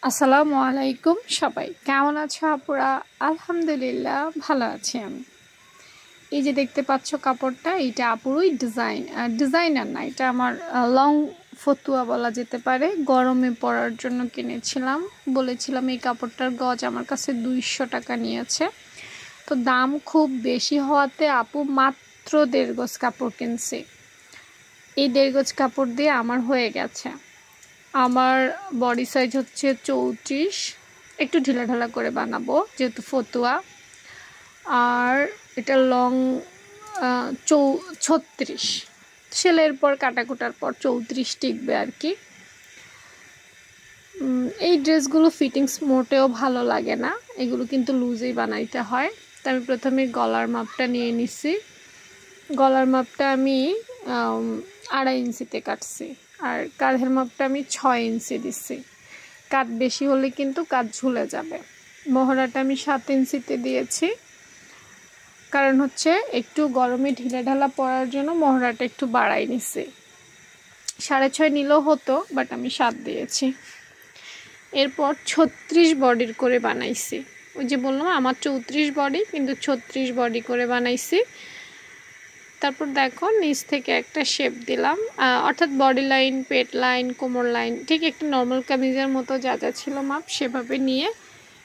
আসসালামু আলাইকুম সবাই, কেমন আছো আপুরা? আলহামদুলিল্লাহ ভালো আছি আমি। এই যে দেখতে পাচ্ছ কাপড়টা, এটা আপুরই ডিজাইনার না, এটা আমার লং ফতুয়া বলা যেতে পারে। গরমে পরার জন্য কিনেছিলাম, বলেছিলাম এই কাপড়টার গজ আমার কাছে 200 টাকা নিয়েছে। তো দাম খুব বেশি হওয়াতে আপু মাত্র 1.5 গজ কাপড় কিনছে। এই 1.5 গজ কাপড় দিয়ে আমার হয়ে গেছে। আমার বডি সাইজ হচ্ছে 34, একটু ঢিলাঢালা করে বানাবো যেহেতু ফতুয়া। আর এটা লং 36, সেলের পর কাটাকুটার পর 34 টিকবে আর কি। এই ড্রেসগুলো ফিটিংস মোটেও ভালো লাগে না, এগুলো কিন্তু লুজেই বানাইতে হয়। তো আমি প্রথমে গলার মাপটা নিয়ে নিছি। গলার মাপটা আমি 2.5 ইঞ্চিতে কাটছি, আর কাঁধের মাপটা আমি 6 ইঞ্চি দিচ্ছি। কাঁধ বেশি হলে কিন্তু কাঁধ ঝুলে যাবে। মহড়াটা আমি 7 ইঞ্চিতে দিয়েছি, কারণ হচ্ছে একটু গরমে ঢিলাঢালা পরার জন্য মহড়াটা একটু বাড়াই নিছি। 6.5 নিলেও হতো, বাট আমি 7 দিয়েছি। এরপর 36 বডির করে বানাইছি। ওই যে বললাম আমার 34 বডি, কিন্তু 36 বডি করে বানাইছি। তারপর দেখো নিচ থেকে একটা শেপ দিলাম, অর্থাৎ বডি লাইন, পেট লাইন, কোমর লাইন, ঠিক একটা নর্মাল কামিজের মতো যা যা ছিল মাপ সেভাবে নিয়ে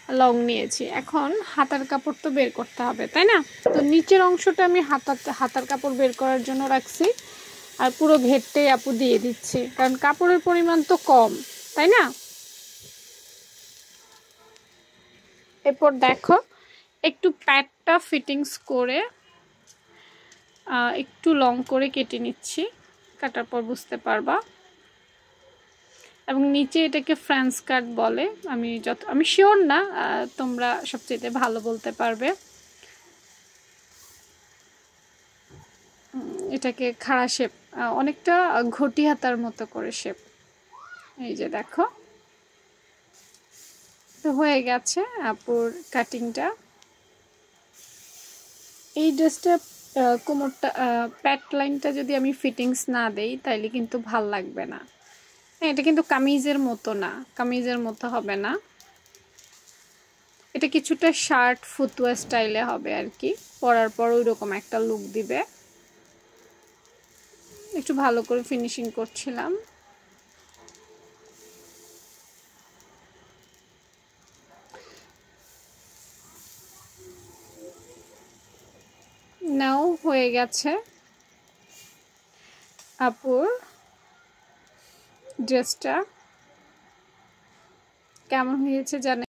লং নিয়েছি। এখন হাতার কাপড় তো বের করতে হবে, তাই না? তো নিচের অংশটা আমি হাতার কাপড় বের করার জন্য রাখছি, আর পুরো ঘেরটাই আপু দিয়ে দিচ্ছি, কারণ কাপড়ের পরিমাণ তো কম, তাই না? এরপর দেখো একটু প্যাডটা ফিটিংস করে একটু লং করে কেটে নিচ্ছি, কাটার পর বুঝতে পারবা। এবং নিচে এটাকে ফ্রেঞ্চ কাট বলে, আমি শিওর না, তোমরা সবচেয়ে ভালো বলতে পারবে। এটাকে খাড়া শেপ, অনেকটা ঘটি হাতার মতো করে শেপ। এই যে দেখো, তো হয়ে গেছে আপুর কাটিংটা। এই ড্রেসটা কোমরটা, প্যাট লাইনটা যদি আমি ফিটিংস না দেই তাইলে কিন্তু ভাল লাগবে না। এটা কিন্তু কামিজের মতো না, কামিজের মতো হবে না। এটা কিছুটা শার্ট ফুটওয়্যার স্টাইলে হবে আর কি, পরার পর ওই রকম একটা লুক দিবে। একটু ভালো করে ফিনিশিং করছিলাম। নাও হয়ে গেছে আপুর ড্রেসটা। কেমন হয়েছে জানেন?